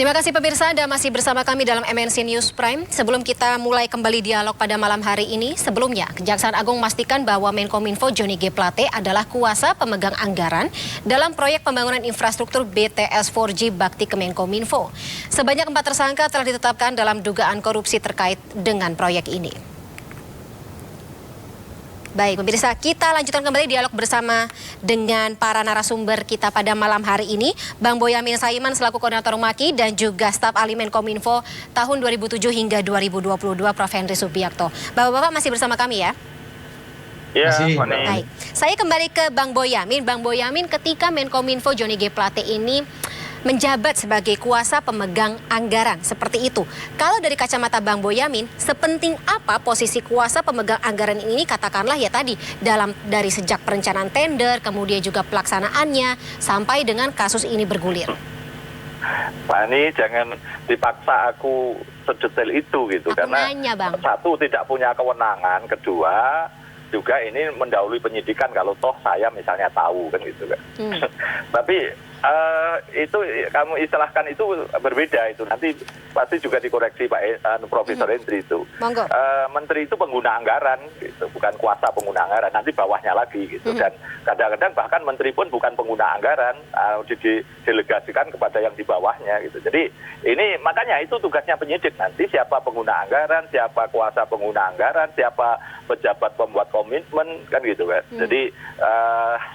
Terima kasih pemirsa, Anda masih bersama kami dalam MNC News Prime. Sebelum kita mulai kembali dialog pada malam hari ini, sebelumnya Kejaksaan Agung memastikan bahwa Menkominfo Johnny G. Plate adalah kuasa pemegang anggaran dalam proyek pembangunan infrastruktur BTS 4G Bakti Kemenkominfo. Sebanyak 4 tersangka telah ditetapkan dalam dugaan korupsi terkait dengan proyek ini. Baik, pemirsa, kita lanjutkan kembali dialog bersama dengan para narasumber kita pada malam hari ini. Bang Boyamin Saiman selaku Koordinator Maki dan juga staf ahli Menkominfo tahun 2007 hingga 2022 Prof. Henry Subiakto. Bapak-bapak masih bersama kami ya? Ya, baik. Saya kembali ke Bang Boyamin. Bang Boyamin, ketika Menkominfo Johnny G. Plate ini menjabat sebagai kuasa pemegang anggaran seperti itu. Kalau dari kacamata Bang Boyamin, sepenting apa posisi kuasa pemegang anggaran ini, katakanlah ya tadi dari sejak perencanaan tender, kemudian juga pelaksanaannya sampai dengan kasus ini bergulir? Pak, ini jangan dipaksa aku sedetail itu gitu, karena nanya, Bang. Satu, tidak punya kewenangan, kedua juga ini mendahului penyidikan kalau toh saya misalnya tahu kan gitu kan. Tapi itu kamu istilahkan itu berbeda, itu nanti pasti juga dikoreksi Pak Profesor Henry itu. Menteri itu pengguna anggaran gitu, bukan kuasa pengguna anggaran, nanti bawahnya lagi gitu. Dan kadang-kadang bahkan menteri pun bukan pengguna anggaran, didelegasikan kepada yang di bawahnya gitu. Jadi ini makanya itu tugasnya penyidik, nanti siapa pengguna anggaran, siapa kuasa pengguna anggaran, siapa pejabat pembuat komitmen kan gitu kan. Jadi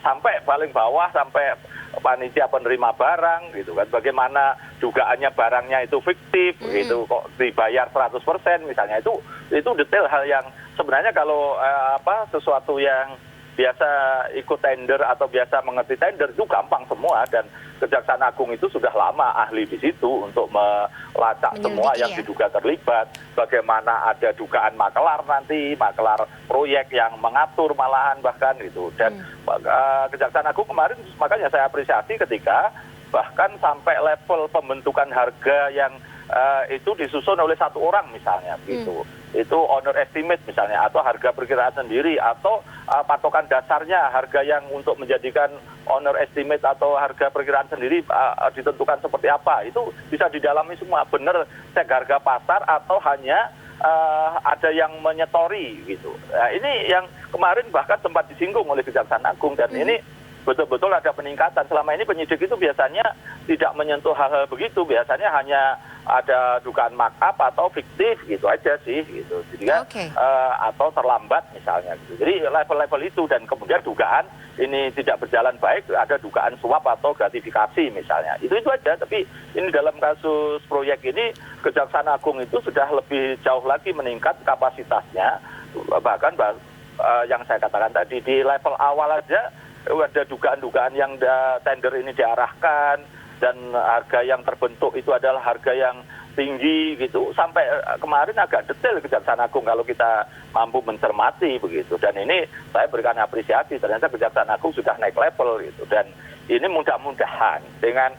sampai paling bawah, sampai panitia penerima barang gitu kan, bagaimana dugaannya barangnya itu fiktif gitu, kok dibayar 100% misalnya, itu detail hal yang sebenarnya kalau sesuatu yang biasa ikut tender atau biasa mengerti tender itu gampang semua, dan Kejaksaan Agung itu sudah lama ahli di situ untuk melacak semua yang diduga terlibat. Bagaimana ada dugaan makelar nanti, makelar proyek yang mengatur malahan bahkan gitu. Dan Kejaksaan Agung kemarin makanya saya apresiasi ketika bahkan sampai level pembentukan harga yang itu disusun oleh satu orang misalnya gitu. Itu owner estimate misalnya, atau harga perkiraan sendiri, atau patokan dasarnya harga yang untuk menjadikan owner estimate atau harga perkiraan sendiri ditentukan seperti apa, itu bisa didalami semua, benar cek harga pasar atau hanya ada yang menyetori gitu. Nah, ini yang kemarin bahkan sempat disinggung oleh Kejaksaan Agung, dan ini betul-betul ada peningkatan. Selama ini penyidik itu biasanya tidak menyentuh hal-hal begitu, biasanya hanya ada dugaan markup atau fiktif gitu aja sih gitu. Jadi atau terlambat misalnya gitu. Jadi level-level itu, dan kemudian dugaan ini tidak berjalan baik, ada dugaan suap atau gratifikasi misalnya. Itu aja, tapi ini dalam kasus proyek ini Kejaksaan Agung itu sudah lebih jauh lagi meningkat kapasitasnya. Bahkan yang saya katakan tadi, di level awal aja ada dugaan-dugaan yang tender ini diarahkan, dan harga yang terbentuk itu adalah harga yang tinggi gitu, sampai kemarin agak detail Kejaksaan Agung kalau kita mampu mencermati begitu. Dan ini saya berikan apresiasi, ternyata Kejaksaan Agung sudah naik level gitu. Dan ini mudah-mudahan dengan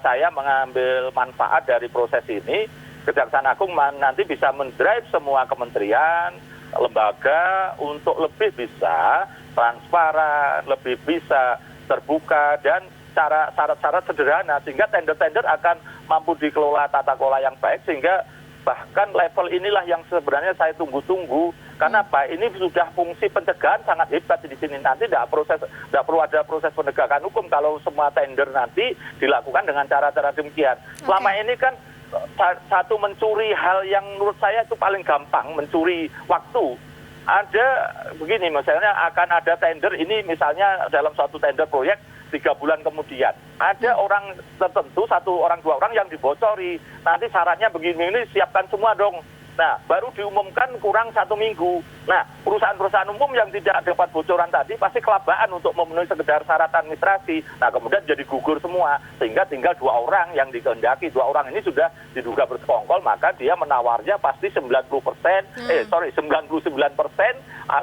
saya mengambil manfaat dari proses ini, Kejaksaan Agung nanti bisa mendrive semua kementerian, lembaga untuk lebih bisa transparan, lebih bisa terbuka, dan syarat-syarat sederhana, sehingga tender-tender akan mampu dikelola tata kelola yang baik, sehingga bahkan level inilah yang sebenarnya saya tunggu-tunggu. Karena Pak, ini sudah fungsi pencegahan sangat hebat di sini. Nanti tidak perlu ada proses penegakan hukum kalau semua tender nanti dilakukan dengan cara-cara demikian. Selama ini kan satu, mencuri hal yang menurut saya itu paling gampang, mencuri waktu. Ada begini, misalnya akan ada tender ini, misalnya dalam suatu tender proyek 3 bulan kemudian ada orang tertentu, 1 orang 2 orang yang dibocori, nanti syaratnya begini, ini siapkan semua dong. Nah, baru diumumkan kurang 1 minggu. Nah, perusahaan-perusahaan umum yang tidak dapat bocoran tadi pasti kelabaan untuk memenuhi sekedar syarat administrasi. Nah, kemudian jadi gugur semua, sehingga tinggal 2 orang yang dikehendaki. 2 orang ini sudah diduga bersekongkol, maka dia menawarnya pasti 99%,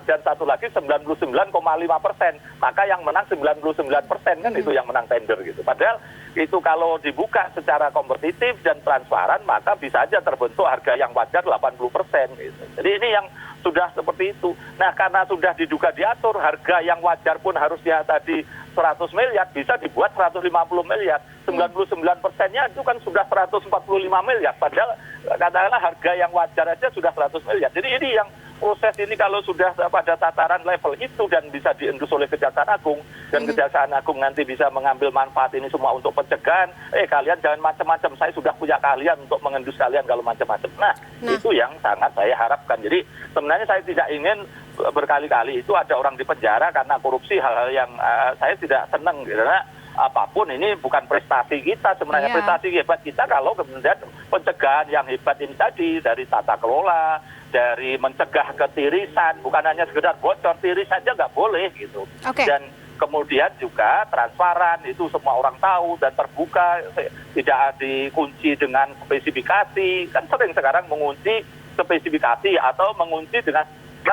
dan satu lagi 99,5%. Maka yang menang 99% kan, itu yang menang tender gitu. Padahal itu kalau dibuka secara kompetitif dan transparan, maka bisa aja terbentuk harga yang wajar 80% gitu. Jadi ini yang sudah seperti itu. Nah, karena sudah diduga diatur, harga yang wajar pun harusnya tadi 100 miliar bisa dibuat 150 miliar. 99%-nya itu kan sudah 145 miliar. Padahal katakanlah harga yang wajar aja sudah 100 miliar. Jadi ini yang proses ini kalau sudah pada tataran level itu dan bisa diendus oleh Kejaksaan Agung dan Kejaksaan Agung nanti bisa mengambil manfaat ini semua untuk pencegahan, kalian jangan macam-macam, saya sudah punya kalian untuk mengendus kalian kalau macam-macam. Nah, itu yang sangat saya harapkan. Jadi sebenarnya saya tidak ingin berkali-kali itu ada orang di penjara karena korupsi, hal-hal yang saya tidak senang karena apapun ini bukan prestasi kita sebenarnya. Prestasi hebat kita kalau kemudian pencegahan yang hebat ini tadi dari tata kelola, dari mencegah ketirisan, bukan hanya sekedar bocor, tiris saja nggak boleh gitu. Dan kemudian juga transparan, itu semua orang tahu dan terbuka, tidak dikunci dengan spesifikasi. Kan sering sekarang mengunci spesifikasi atau mengunci dengan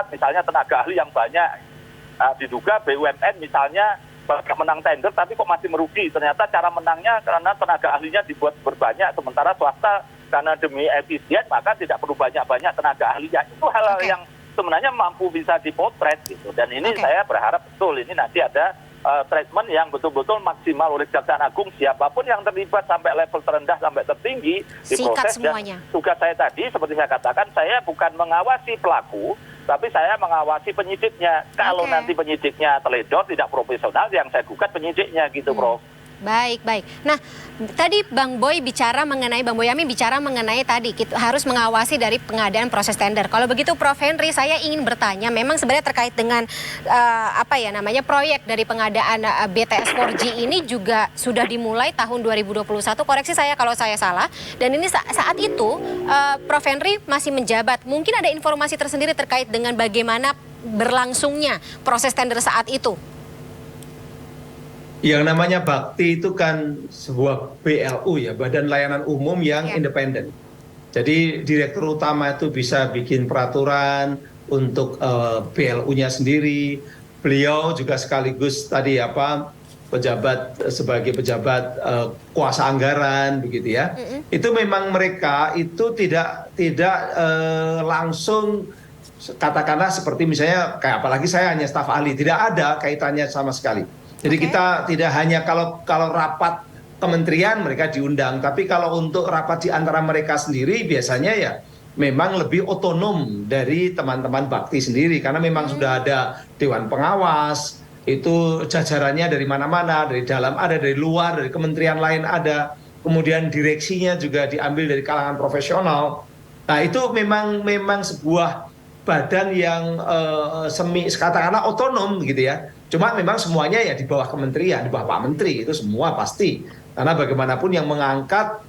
misalnya tenaga ahli yang banyak. Diduga BUMN misalnya menang tender tapi kok masih merugi. Ternyata cara menangnya karena tenaga ahlinya dibuat berbanyak, sementara swasta karena demi efisien maka tidak perlu banyak-banyak tenaga ahlinya. Itu hal-hal yang sebenarnya mampu bisa dipotret gitu. Dan ini saya berharap betul ini nanti ada treatment yang betul-betul maksimal oleh Kejaksaan Agung, siapapun yang terlibat sampai level terendah sampai tertinggi diproses. Dan tugas saya tadi seperti saya katakan, saya bukan mengawasi pelaku, tapi saya mengawasi penyidiknya. Kalau nanti penyidiknya teledor, tidak profesional, yang saya gugat penyidiknya gitu, Prof. Baik. Nah, tadi Bang Boyamin bicara mengenai tadi kita harus mengawasi dari pengadaan proses tender. Kalau begitu Prof Henry, saya ingin bertanya, memang sebenarnya terkait dengan proyek dari pengadaan BTS 4G ini juga sudah dimulai tahun 2021. Koreksi saya kalau saya salah. Dan ini saat itu Prof Henry masih menjabat. Mungkin ada informasi tersendiri terkait dengan bagaimana berlangsungnya proses tender saat itu. Yang namanya Bakti itu kan sebuah BLU ya, Badan Layanan Umum yang independen. Jadi direktur utama itu bisa bikin peraturan untuk BLU-nya sendiri. Beliau juga sekaligus tadi sebagai pejabat kuasa anggaran begitu ya. Itu memang mereka itu tidak langsung katakanlah seperti misalnya kayak apalagi saya hanya staf ahli, tidak ada kaitannya sama sekali. Jadi kita tidak hanya kalau rapat kementerian mereka diundang, tapi kalau untuk rapat di antara mereka sendiri biasanya ya memang lebih otonom dari teman-teman Bakti sendiri, karena memang sudah ada Dewan Pengawas, itu jajarannya dari mana-mana, dari dalam ada, dari luar, dari kementerian lain ada, kemudian direksinya juga diambil dari kalangan profesional. Nah itu memang sebuah badan yang katakanlah otonom gitu ya. Cuma memang semuanya ya di bawah kementerian, di bawah Pak Menteri, itu semua pasti. Karena bagaimanapun yang mengangkat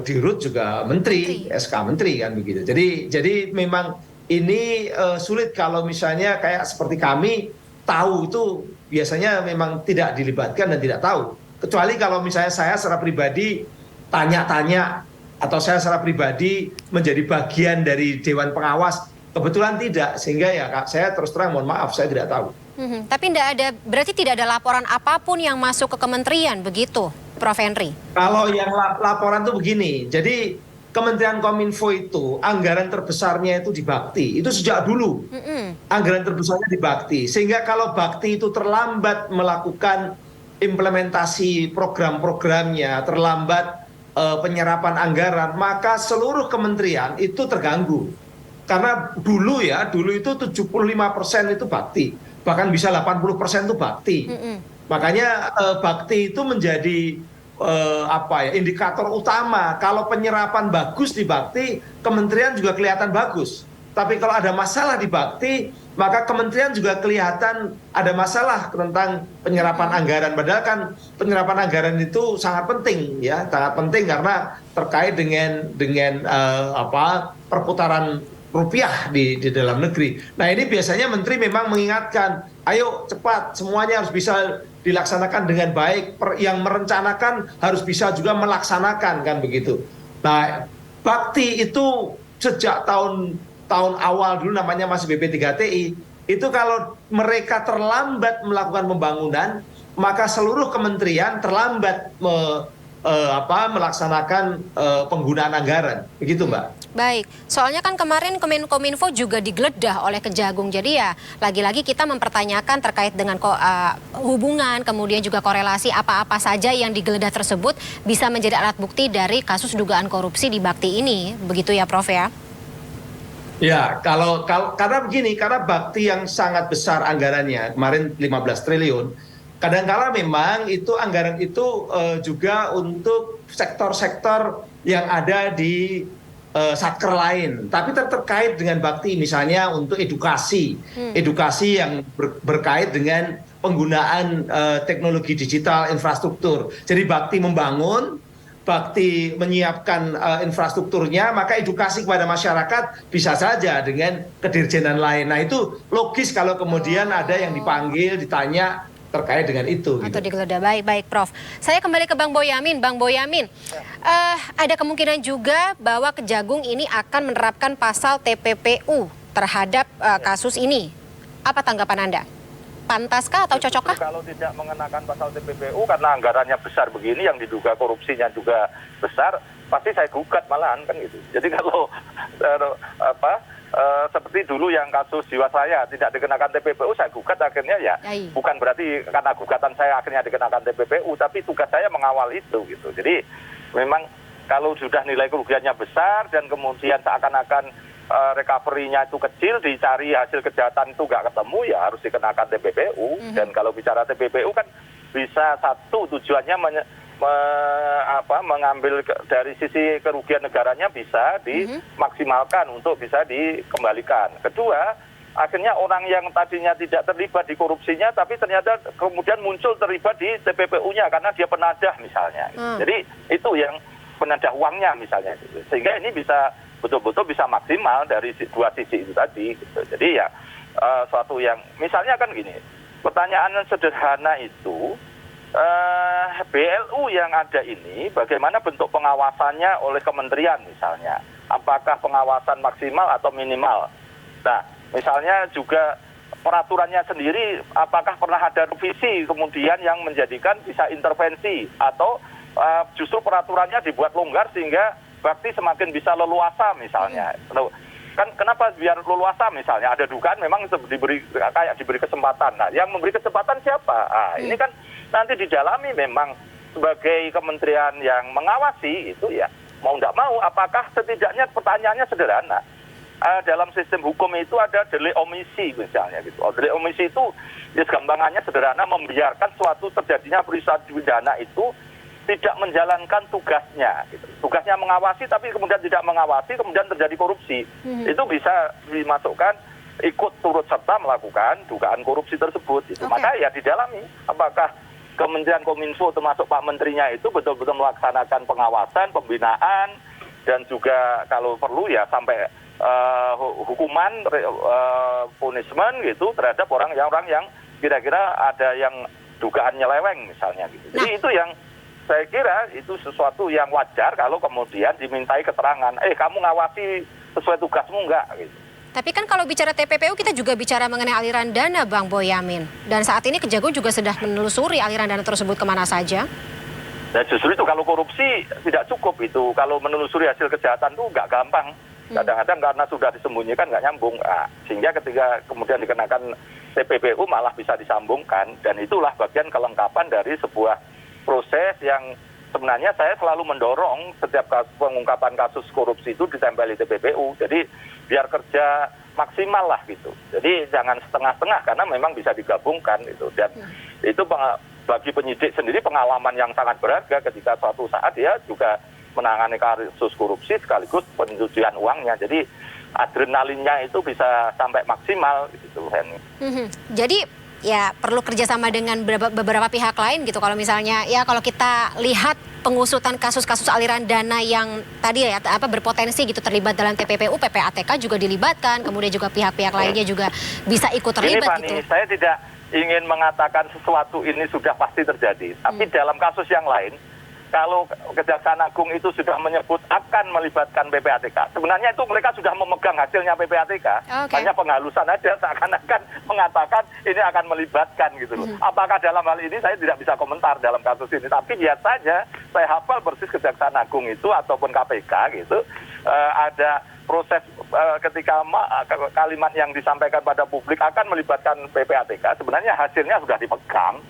Dirut juga menteri, SK menteri kan begitu. Jadi memang ini sulit kalau misalnya kayak seperti kami tahu itu biasanya memang tidak dilibatkan dan tidak tahu. Kecuali kalau misalnya saya secara pribadi tanya-tanya atau saya secara pribadi menjadi bagian dari Dewan Pengawas, kebetulan tidak, sehingga ya saya terus terang mohon maaf saya tidak tahu. Tapi berarti tidak ada laporan apapun yang masuk ke kementerian begitu, Prof Henry? Kalau yang laporan tuh begini, jadi Kementerian Kominfo itu anggaran terbesarnya itu di Bakti, itu sejak dulu anggaran terbesarnya di Bakti, sehingga kalau Bakti itu terlambat melakukan implementasi program-programnya, terlambat penyerapan anggaran, maka seluruh kementerian itu terganggu. Karena dulu itu 75% itu Bakti, bahkan bisa 80% itu Bakti. Makanya Bakti itu menjadi indikator utama. Kalau penyerapan bagus di Bakti, kementerian juga kelihatan bagus. Tapi kalau ada masalah di Bakti, maka kementerian juga kelihatan ada masalah tentang penyerapan anggaran. Padahal kan penyerapan anggaran itu sangat penting ya, sangat penting karena terkait dengan perputaran rupiah di dalam negeri. Nah ini biasanya menteri memang mengingatkan, ayo cepat semuanya harus bisa dilaksanakan dengan baik, yang merencanakan harus bisa juga melaksanakan kan begitu. Nah Bakti itu sejak tahun awal dulu namanya masih BP3TI, itu kalau mereka terlambat melakukan pembangunan, maka seluruh kementerian terlambat melaksanakan penggunaan anggaran, begitu Mbak. Baik, soalnya kan kemarin Kominfo juga digeledah oleh Kejagung. Jadi ya lagi-lagi kita mempertanyakan terkait dengan hubungan, kemudian juga korelasi apa-apa saja yang digeledah tersebut bisa menjadi alat bukti dari kasus dugaan korupsi di Bakti ini. Begitu ya Prof ya? Ya, karena begini, karena Bakti yang sangat besar anggarannya, kemarin 15 triliun, kadangkala memang itu anggaran itu juga untuk sektor-sektor yang ada di satker lain, tapi terkait dengan Bakti, misalnya untuk edukasi yang berkait dengan penggunaan teknologi digital infrastruktur. Jadi Bakti membangun, Bakti menyiapkan infrastrukturnya, maka edukasi kepada masyarakat bisa saja dengan kedirjenan lain. Nah itu logis kalau kemudian ada yang dipanggil, ditanya terkait dengan itu. Atau digeledah. Baik Prof. Saya kembali ke Bang Boyamin. Bang Boyamin, ada kemungkinan juga bahwa Kejagung ini akan menerapkan pasal TPPU terhadap kasus ini. Apa tanggapan Anda? Pantaskah atau cocokkah? Kalau tidak mengenakan pasal TPPU karena anggarannya besar begini, yang diduga korupsinya juga besar, pasti saya gugat malahan kan gitu. Jadi kalau seperti dulu yang kasus Jiwasraya tidak dikenakan TPPU, saya gugat akhirnya ya. Bukan berarti karena gugatan saya akhirnya dikenakan TPPU, tapi tugas saya mengawal itu gitu. Jadi memang kalau sudah nilai kerugiannya besar dan kemudian seakan-akan recovery-nya itu kecil, dicari hasil kejahatan itu nggak ketemu, ya harus dikenakan TPPU. Dan kalau bicara TPPU kan bisa satu tujuannya mengambil dari sisi kerugian negaranya bisa dimaksimalkan untuk bisa dikembalikan. Kedua, akhirnya orang yang tadinya tidak terlibat di korupsinya tapi ternyata kemudian muncul terlibat di TPPU-nya karena dia penadah misalnya. Jadi itu yang penadah uangnya misalnya. Sehingga ini bisa betul-betul bisa maksimal dari dua sisi itu tadi. Jadi ya suatu yang misalnya kan gini, pertanyaan sederhana itu, BLU yang ada ini bagaimana bentuk pengawasannya oleh kementerian misalnya, apakah pengawasan maksimal atau minimal. Nah misalnya juga peraturannya sendiri apakah pernah ada revisi kemudian yang menjadikan bisa intervensi, atau justru peraturannya dibuat longgar sehingga Bakti semakin bisa leluasa misalnya. Kan kenapa biar leluasa misalnya, ada dugaan memang diberi kesempatan. Nah yang memberi kesempatan siapa? Ini kan nanti didalami memang sebagai kementerian yang mengawasi itu ya, mau tidak mau apakah setidaknya pertanyaannya sederhana. Dalam sistem hukum itu ada delik omisi misalnya gitu. Delik omisi itu ya gampangannya sederhana, membiarkan suatu terjadinya peristiwa pidana itu tidak menjalankan tugasnya gitu. Tugasnya mengawasi tapi kemudian tidak mengawasi, kemudian terjadi korupsi. Itu bisa dimasukkan ikut turut serta melakukan dugaan korupsi tersebut gitu. Maka ya didalami apakah Kementerian Kominfo termasuk Pak Menterinya itu betul-betul melaksanakan pengawasan, pembinaan, dan juga kalau perlu ya sampai hukuman, punishment gitu terhadap orang yang kira-kira ada yang dugaan nyeleweng misalnya gitu. Jadi itu yang saya kira itu sesuatu yang wajar kalau kemudian dimintai keterangan, kamu ngawasi sesuai tugasmu enggak gitu. Tapi kan kalau bicara TPPU kita juga bicara mengenai aliran dana Bang Boyamin. Dan saat ini Kejagung juga sudah menelusuri aliran dana tersebut kemana saja. Dan justru itu kalau korupsi tidak cukup itu. Kalau menelusuri hasil kejahatan itu nggak gampang. Kadang-kadang karena sudah disembunyikan nggak nyambung. Sehingga ketika kemudian dikenakan TPPU malah bisa disambungkan. Dan itulah bagian kelengkapan dari sebuah proses yang sebenarnya saya selalu mendorong setiap pengungkapan kasus korupsi itu ditempeli TPPU. Jadi biar kerja maksimal lah gitu. Jadi jangan setengah-setengah karena memang bisa digabungkan gitu. Dan itu bagi penyidik sendiri pengalaman yang sangat berharga ketika suatu saat dia juga menangani kasus korupsi sekaligus pencucian uangnya. Jadi adrenalinnya itu bisa sampai maksimal gitu, Henny. Jadi ya perlu kerjasama dengan beberapa pihak lain gitu. Kalau misalnya ya kalau kita lihat pengusutan kasus-kasus aliran dana yang tadi ya berpotensi gitu terlibat dalam TPPU, PPATK juga dilibatkan, kemudian juga pihak-pihak lainnya juga bisa ikut terlibat gitu. Ini Saya tidak ingin mengatakan sesuatu ini sudah pasti terjadi, tapi dalam kasus yang lain kalau Kejaksaan Agung itu sudah menyebut akan melibatkan PPATK, sebenarnya itu mereka sudah memegang hasilnya PPATK, hanya penghalusan aja seakan-akan mengatakan ini akan melibatkan gitu loh. Apakah dalam hal ini saya tidak bisa komentar dalam kasus ini, tapi biasanya saya hafal persis Kejaksaan Agung itu ataupun KPK gitu, ada proses ketika kalimat yang disampaikan pada publik akan melibatkan PPATK, sebenarnya hasilnya sudah dipegang.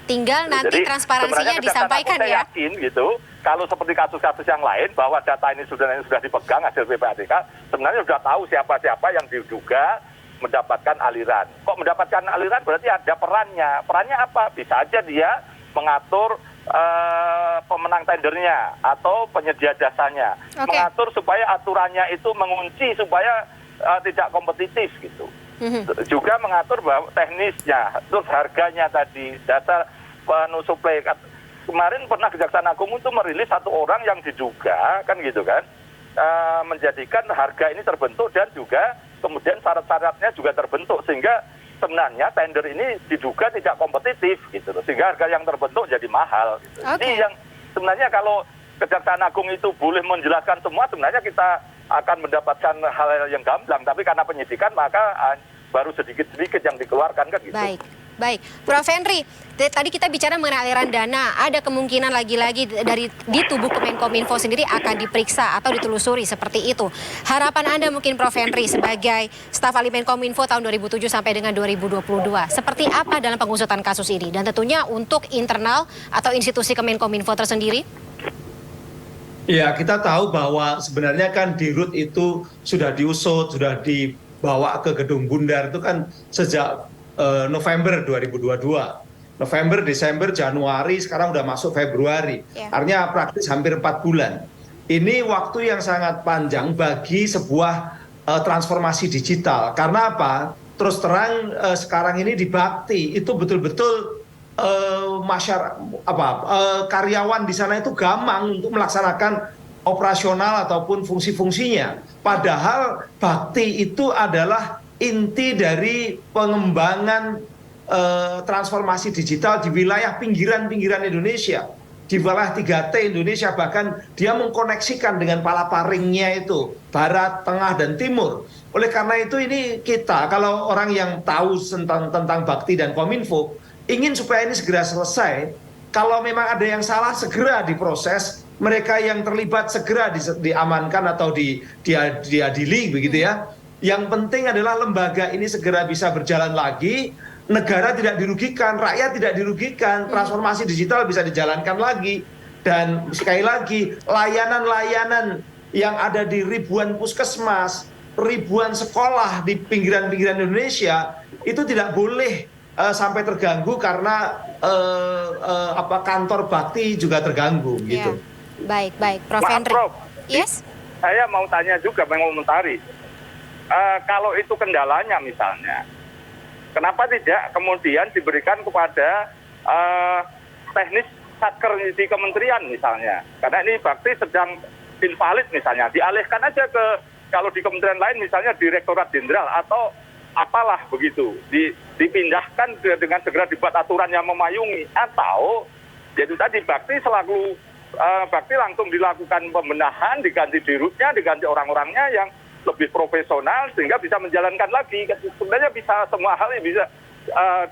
Tinggal nanti transparansinya disampaikan ya. Saya yakin gitu, kalau seperti kasus-kasus yang lain bahwa data ini sudah dipegang hasil PPATK, sebenarnya sudah tahu siapa-siapa yang diduga mendapatkan aliran. Kok mendapatkan aliran berarti ada perannya. Perannya apa? Bisa aja dia mengatur pemenang tendernya atau penyedia jasanya, mengatur supaya aturannya itu mengunci supaya tidak kompetitif gitu. Juga mengatur bahwa teknisnya, terus harganya tadi, dasar penusuplai. Kemarin pernah Kejaksaan Agung itu merilis satu orang yang diduga kan gitu kan, menjadikan harga ini terbentuk dan juga kemudian syarat-syaratnya juga terbentuk sehingga sebenarnya tender ini diduga tidak kompetitif gitu loh, sehingga harga yang terbentuk jadi mahal gitu. Ini yang sebenarnya kalau Kejaksaan Agung itu boleh menjelaskan semua, sebenarnya kita akan mendapatkan hal yang gamblang, tapi karena penyidikan maka baru sedikit-sedikit yang dikeluarkan kan gitu. Baik, Prof. Henry, tadi kita bicara mengenai aliran dana, ada kemungkinan lagi-lagi di tubuh Kemenkominfo sendiri akan diperiksa atau ditelusuri seperti itu. Harapan Anda mungkin Prof. Henry sebagai staf ahli Menkominfo tahun 2007 sampai dengan 2022, seperti apa dalam pengusutan kasus ini? Dan tentunya untuk internal atau institusi Kemenkominfo tersendiri? Ya, kita tahu bahwa sebenarnya kan di RUT itu sudah diusut, sudah dibawa ke Gedung Bundar itu kan sejak November 2022. November, Desember, Januari, sekarang udah masuk Februari. Artinya praktis hampir 4 bulan. Ini waktu yang sangat panjang bagi sebuah transformasi digital. Karena apa? Terus terang sekarang ini di Bakti itu betul-betul karyawan di sana itu gampang untuk melaksanakan operasional ataupun fungsi-fungsinya. Padahal Bakti itu adalah inti dari pengembangan transformasi digital di wilayah pinggiran-pinggiran Indonesia, di wilayah 3T Indonesia, bahkan dia mengkoneksikan dengan palaparingnya itu barat, tengah, dan timur. Oleh karena itu ini kita, kalau orang yang tahu tentang Bakti dan Kominfo, ingin supaya ini segera selesai. Kalau memang ada yang salah, segera diproses. Mereka yang terlibat segera diamankan atau diadili begitu ya. Yang penting adalah lembaga ini segera bisa berjalan lagi, negara tidak dirugikan, rakyat tidak dirugikan, transformasi digital bisa dijalankan lagi. Dan sekali lagi, layanan-layanan yang ada di ribuan puskesmas, ribuan sekolah di pinggiran-pinggiran Indonesia, itu tidak boleh sampai terganggu karena kantor Bakti juga terganggu gitu. Baik, Prof. Henry. Prof, yes? Saya mau tanya juga, mengomentari. Kalau itu kendalanya misalnya, kenapa tidak kemudian diberikan kepada teknis satker di kementerian misalnya? Karena ini Bakti sedang invalid misalnya, dialihkan aja ke, kalau di kementerian lain misalnya Direktorat Jenderal atau apalah begitu, dipindahkan dengan segera dibuat aturan yang memayungi, atau jadi tadi Bakti selaku Bakti langsung dilakukan pembenahan, diganti dirutnya, diganti orang-orangnya yang lebih profesional sehingga bisa menjalankan lagi. Sebenarnya bisa semua hal yang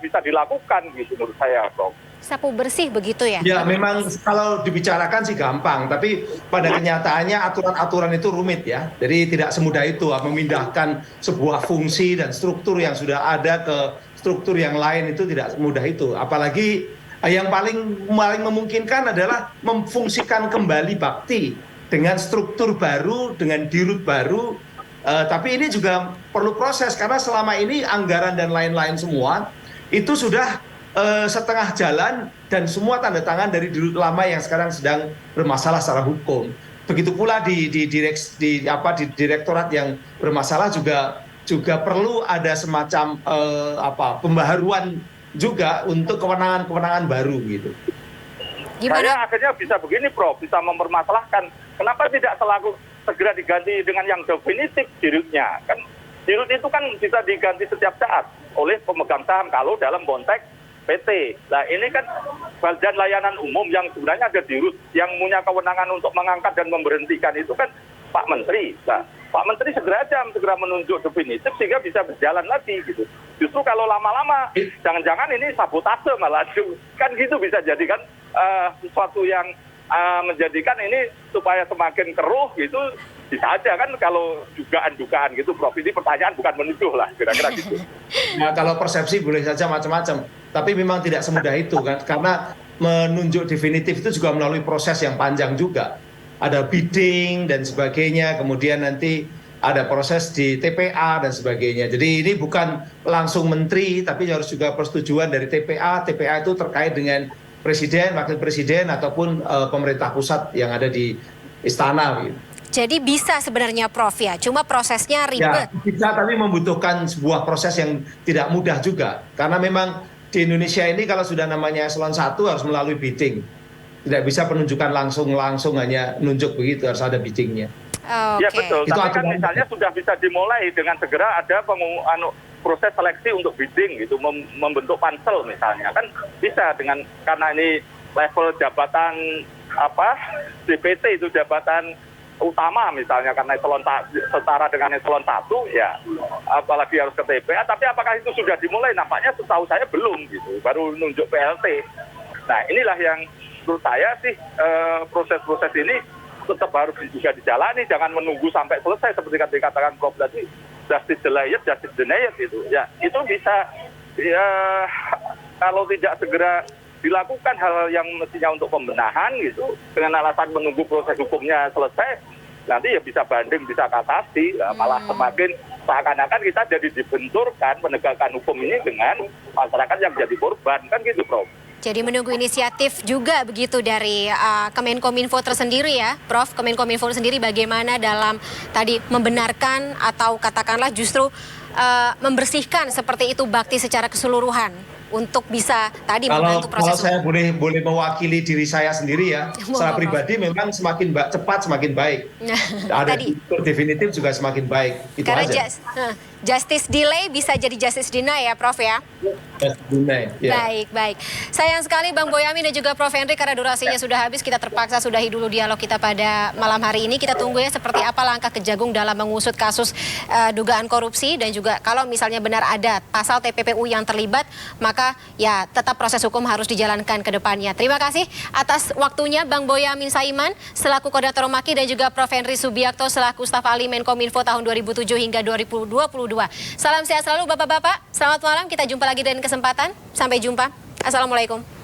bisa dilakukan gitu menurut saya, Prof. Sapu bersih begitu ya? Ya memang kalau dibicarakan sih gampang, tapi pada kenyataannya aturan-aturan itu rumit ya. Jadi tidak semudah itu memindahkan sebuah fungsi dan struktur yang sudah ada ke struktur yang lain, itu tidak semudah itu. Apalagi yang paling memungkinkan adalah memfungsikan kembali Bakti dengan struktur baru, dengan dirut baru. Tapi ini juga perlu proses karena selama ini anggaran dan lain-lain semua itu sudah setengah jalan dan semua tanda tangan dari dirut lama yang sekarang sedang bermasalah secara hukum. Begitu pula di direktorat yang bermasalah juga perlu ada semacam pembaharuan juga untuk kewenangan-kewenangan baru gitu. Gimana? Saya akhirnya bisa begini, Prof, bisa mempermasalahkan kenapa tidak segera diganti dengan yang definitif dirutnya. Kan dirut itu kan bisa diganti setiap saat oleh pemegang saham kalau dalam konteks PT. Nah ini kan badan layanan umum yang sebenarnya ada di RUT, yang punya kewenangan untuk mengangkat dan memberhentikan itu kan Pak Menteri. Nah, Pak Menteri segera menunjuk definitif sehingga bisa berjalan lagi gitu. Justru kalau lama-lama, jangan-jangan ini sabotase malah kan gitu bisa jadi kan sesuatu yang menjadikan ini supaya semakin keruh gitu. Bisa aja kan kalau dugaan-dugaan gitu, Prof. Ini pertanyaan bukan menuduh lah, kira-kira gitu. Nah, kalau persepsi boleh saja macam-macam, tapi memang tidak semudah itu kan, karena menunjuk definitif itu juga melalui proses yang panjang juga. Ada bidding dan sebagainya, kemudian nanti ada proses di TPA dan sebagainya. Jadi ini bukan langsung menteri, tapi harus juga persetujuan dari TPA. TPA itu terkait dengan presiden, wakil presiden, ataupun pemerintah pusat yang ada di istana gitu. Jadi bisa sebenarnya Prof ya, cuma prosesnya Ya, ribet. bisa, tapi membutuhkan sebuah proses yang tidak mudah juga. Karena memang di Indonesia ini kalau sudah namanya eselon 1 harus melalui bidding. Tidak bisa penunjukan langsung hanya nunjuk begitu, harus ada biddingnya. Ya betul, Itu tapi kan aturan. misalnya sudah bisa dimulai dengan segera ada proses seleksi untuk bidding gitu, membentuk pansel misalnya. Kan bisa dengan, karena ini level jabatan DPT itu jabatan utama misalnya, karena eselon setara dengan eselon 1 ya, apalagi harus ke TPA. Tapi apakah itu sudah dimulai? Nampaknya setahu saya belum gitu, baru nunjuk PLT. Nah inilah yang menurut saya sih proses-proses ini tetap harus juga dijalani, jangan menunggu sampai selesai seperti yang dikatakan Prof tadi, justice delayed, justice denied gitu. Ya itu bisa ya, kalau tidak segera dilakukan hal yang mestinya untuk pembenahan gitu, dengan alasan menunggu proses hukumnya selesai, nanti ya bisa banding, bisa kasasi, malah semakin seakan-akan kita jadi dibenturkan penegakan hukum ini dengan masyarakat yang jadi korban, kan gitu Prof. Jadi menunggu inisiatif juga begitu dari Kemenkominfo tersendiri ya, Prof. Kemenkominfo sendiri bagaimana dalam tadi membenarkan atau katakanlah justru membersihkan seperti itu bakti secara keseluruhan untuk bisa tadi membantu proses kalau saya boleh mewakili diri saya sendiri ya, secara pribadi memang semakin cepat semakin baik. Ada definitif juga semakin baik. Itu karena aja. Justice delay bisa jadi justice deny ya Prof ya. Baik. Sayang sekali Bang Boyamin dan juga Prof Henry karena durasinya sudah habis, kita terpaksa sudahi dulu dialog kita pada malam hari ini. Kita tunggu ya seperti apa langkah Kejagung dalam mengusut kasus dugaan korupsi, dan juga kalau misalnya benar ada pasal TPPU yang terlibat, maka ya tetap proses hukum harus dijalankan ke depannya. Terima kasih atas waktunya Bang Boyamin Saiman selaku Koordinator Maki dan juga Prof Henry Subiakto selaku staf ahli Menkominfo tahun 2007 hingga 2022. Salam sehat selalu Bapak-bapak. Selamat malam, kita jumpa lagi dengan kesempatan. Sampai jumpa. Assalamualaikum.